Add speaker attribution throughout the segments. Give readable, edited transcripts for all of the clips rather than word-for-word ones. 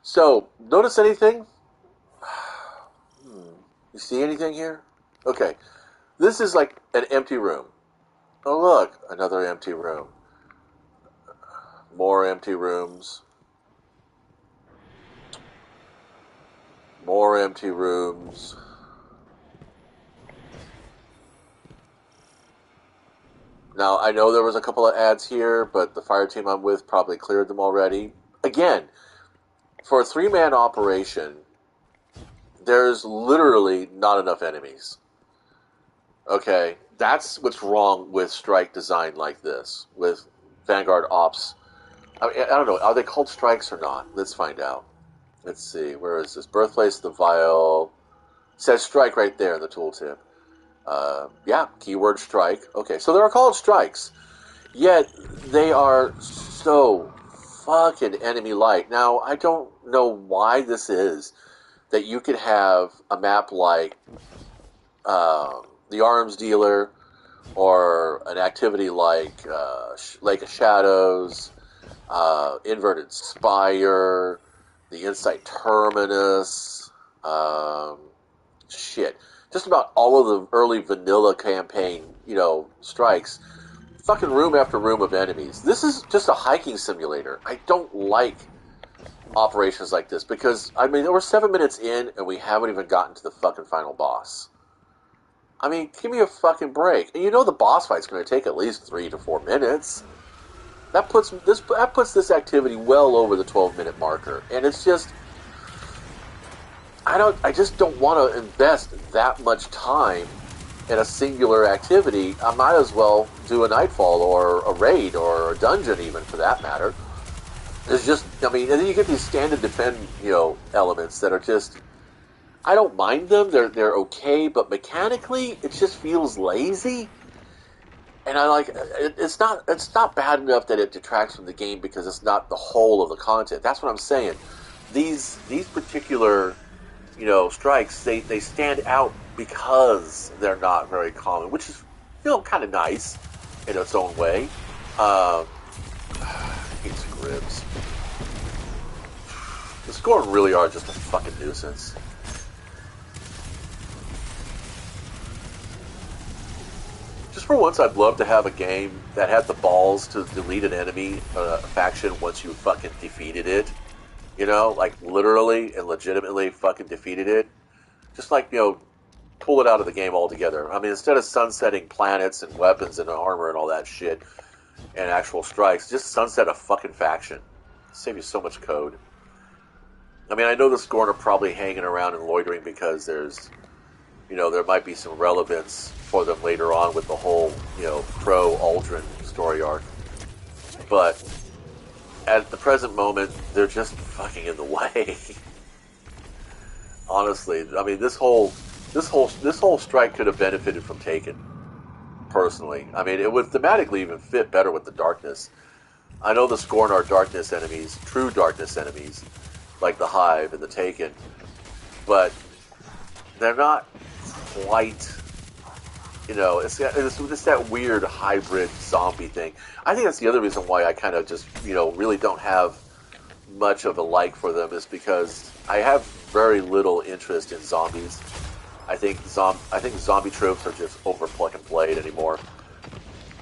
Speaker 1: So, notice anything? You see anything here? Okay, this is like an empty room. Oh look, another empty room. More empty rooms. More empty rooms. Now, I know there was a couple of ads here, but the fire team I'm with probably cleared them already. Again, for a three-man operation, there's literally not enough enemies. Okay, that's what's wrong with strike design like this, with Vanguard Ops. I don't know, are they called strikes or not? Let's find out. Let's see, where is this? Birthplace of the Vial. It says strike right there in the tooltip. Yeah, keyword strike. Okay, so they're called strikes. Yet, they are so fucking enemy-like. Now, I don't know why this is that you could have a map like the Arms Dealer or an activity like Lake of Shadows, Inverted Spire, the Insight Terminus, just about all of the early vanilla campaign, strikes. Fucking room after room of enemies. This is just a hiking simulator. I don't like operations like this because, we're 7 minutes in and we haven't even gotten to the fucking final boss. Give me a fucking break. And the boss fight's going to take at least 3 to 4 minutes. That puts this activity well over the 12-minute marker, and it's just I just don't want to invest that much time in a singular activity. I might as well do a nightfall or a raid or a dungeon, even for that matter. It's just and then you get these stand and defend elements that are just. I don't mind them; they're okay, but mechanically, it just feels lazy. And it's not bad enough that it detracts from the game because it's not the whole of the content. That's what I'm saying. These particular strikes they stand out because they're not very common, which is kind of nice in its own way. These grips. The score really are just a fucking nuisance. Just for once, I'd love to have a game that had the balls to delete an enemy faction once you fucking defeated it. Literally and legitimately fucking defeated it. Just pull it out of the game altogether. Instead of sunsetting planets and weapons and armor and all that shit and actual strikes, just sunset a fucking faction. Save you so much code. I know the Scorn are probably hanging around and loitering because there's there might be some relevance for them later on with the whole, pro-Aldrin story arc. But at the present moment, they're just fucking in the way. Honestly, this whole strike could have benefited from Taken. Personally, it would thematically even fit better with the darkness. I know the Scorn are darkness enemies, true darkness enemies, like the Hive and the Taken, but they're not quite, it's that weird hybrid zombie thing. I think that's the other reason why I kind of just, really don't have much of a like for them, is because I have very little interest in zombies. I think zombie tropes are just over plug and played anymore.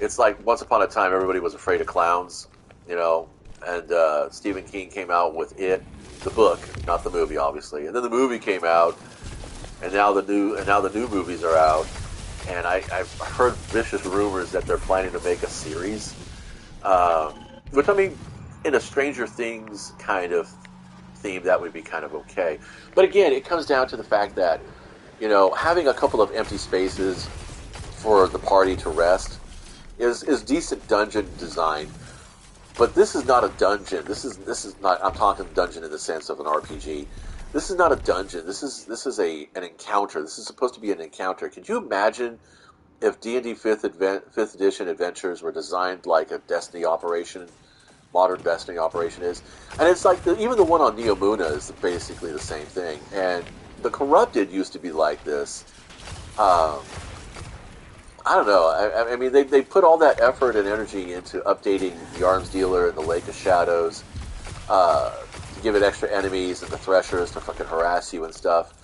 Speaker 1: It's like once upon a time everybody was afraid of clowns, and Stephen King came out with It, the book, not the movie, obviously, and then the movie came out. And now the new movies are out, and I've heard vicious rumors that they're planning to make a series, which in a Stranger Things kind of theme, that would be kind of okay. But again, it comes down to the fact that having a couple of empty spaces for the party to rest is decent dungeon design. But this is not a dungeon. This is not. I'm talking dungeon in the sense of an RPG. This is not a dungeon. This is an encounter. This is supposed to be an encounter. Could you imagine if D&D 5th edition adventures were designed like a Destiny operation, modern Destiny operation is? And it's like even the one on Neomuna is basically the same thing. And the Corrupted used to be like this. I don't know. They put all that effort and energy into updating the Arms Dealer and the Lake of Shadows. to give it extra enemies and the threshers to fucking harass you and stuff.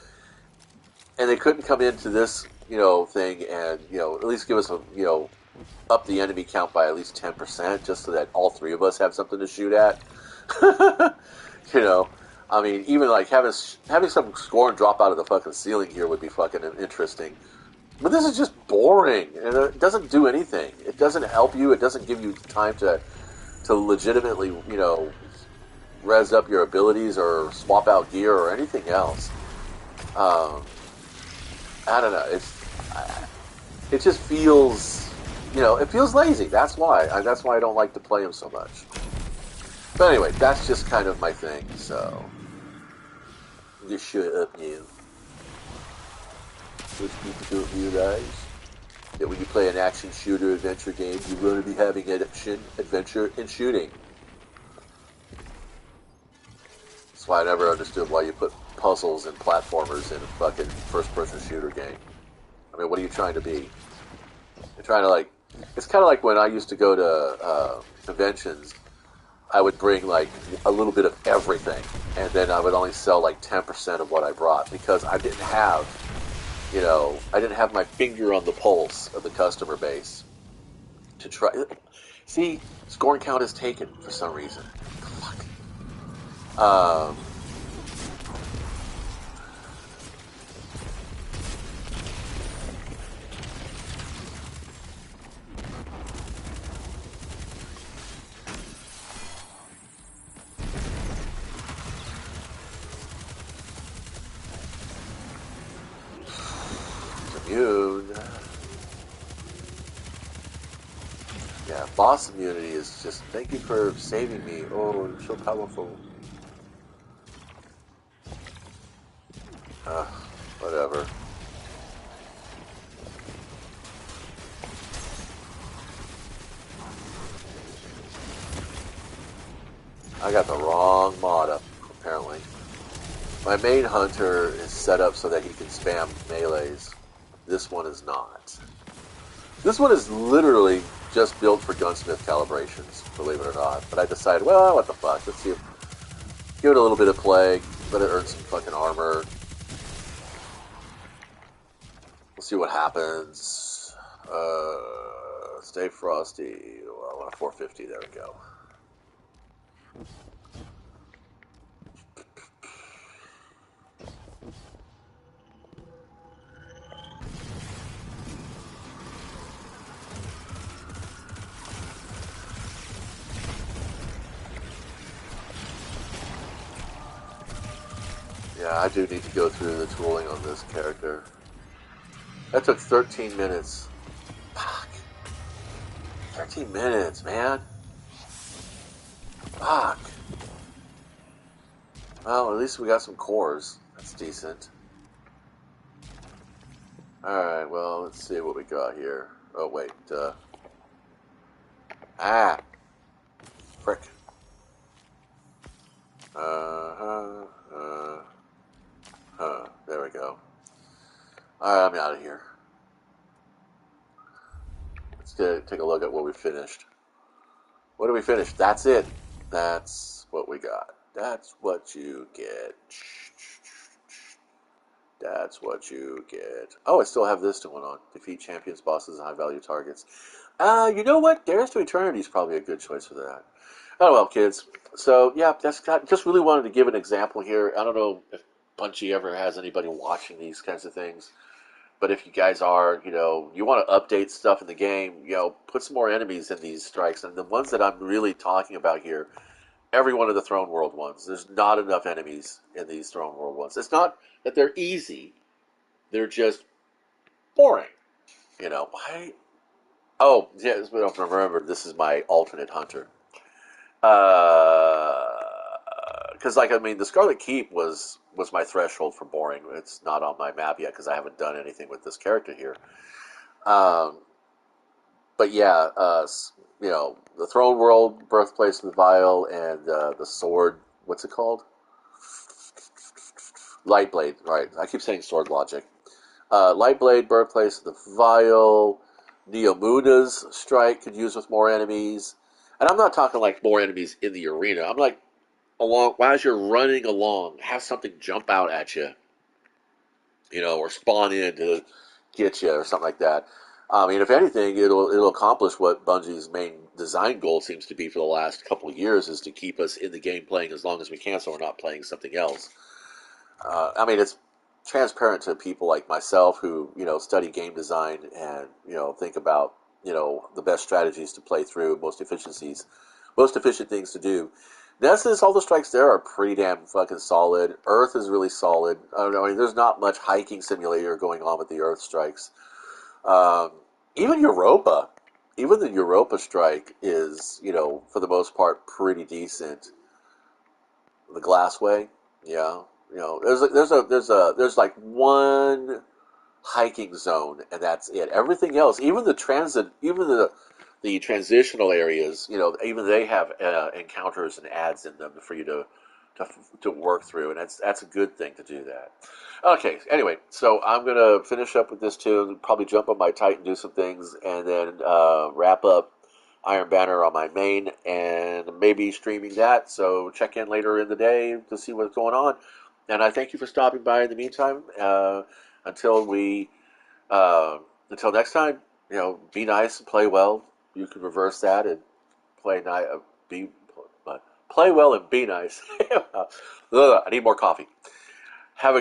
Speaker 1: And they couldn't come into this, thing and, at least give us a, up the enemy count by at least 10% just so that all three of us have something to shoot at. you know, I mean, even like having some scorn drop out of the fucking ceiling here would be fucking interesting. But this is just boring, and it doesn't do anything. It doesn't help you. It doesn't give you time to legitimately, res up your abilities or swap out gear or anything else. I don't know. It just feels, it feels lazy. That's why. That's why I don't like to play them so much. But anyway, that's just kind of my thing. So just shut up now. Most people don't realize that when you play an action shooter adventure game, you're going to be having action, adventure, and shooting. That's why I never understood why you put puzzles and platformers in a fucking first-person shooter game. I mean, what are you trying to be? You're trying to, it's kind of like when I used to go to conventions, I would bring, a little bit of everything, and then I would only sell, 10% of what I brought, because I didn't have, I didn't have my finger on the pulse of the customer base to try. See, scoring count is taken for some reason. Fuck. Immune. Yeah, boss immunity is just, thank you for saving me. Oh, you're so powerful. Whatever. I got the wrong mod up, apparently. My main hunter is set up so that he can spam melees. This one is not. This one is literally just built for gunsmith calibrations, believe it or not. But I decided, well, what the fuck? Let's see give it a little bit of play, let it earn some fucking armor. We'll see what happens. Stay frosty. Well, I want a 450. There we go. Yeah, I do need to go through the tooling on this character. That took 13 minutes. Fuck. 13 minutes, man. Fuck. Well, at least we got some cores. That's decent. Alright, well, let's see what we got here. Oh, wait. Frick. There we go. Alright, I'm out of here. Let's take a look at what we finished. What did we finish? That's it. That's what we got. That's what you get. That's what you get. Oh, I still have this one on. Defeat champions, bosses, and high-value targets. You know what? Dares to Eternity is probably a good choice for that. Oh, well, kids. So, yeah, just really wanted to give an example here. I don't know if Bungie ever has anybody watching these kinds of things. But if you guys are, you want to update stuff in the game, put some more enemies in these strikes. And the ones that I'm really talking about here, every one of the Throne World ones, there's not enough enemies in these Throne World ones. It's not that they're easy. They're just boring. Why? Oh, yeah, we don't remember, this is my alternate hunter. Because, the Scarlet Keep was my threshold for boring. It's not on my map yet because I haven't done anything with this character here. But yeah, the Throne World, Birthplace of the Vile, and the Sword, what's it called? Lightblade, right. I keep saying Sword Logic. Lightblade, Birthplace of the Vile, Neomuna's Strike could use with more enemies. And I'm not talking more enemies in the arena. I'm along, as you're running along, have something jump out at you, or spawn in to get you or something like that. I mean, if anything, it'll accomplish what Bungie's main design goal seems to be for the last couple of years, is to keep us in the game playing as long as we can, so we're not playing something else. I mean, it's transparent to people like myself who study game design and think about the best strategies to play through, most efficient things to do. Nessus, all the strikes there are pretty damn fucking solid. Earth is really solid. I don't know. I mean, there's not much hiking simulator going on with the Earth strikes. Um, even Europa, even the Europa strike is, for the most part, pretty decent. The Glassway, yeah, there's like one hiking zone, and that's it. Everything else, even the transit, even the transitional areas, even they have encounters and ads in them for you to to work through, and that's a good thing to do that. Okay, anyway, so I'm gonna finish up with this tune, probably jump on my Titan, do some things, and then wrap up Iron Banner on my main, and maybe streaming that. So check in later in the day to see what's going on. And I thank you for stopping by in the meantime. Until we uh, until next time, be nice and play well. You can reverse that and play be play well and be nice. I need more coffee.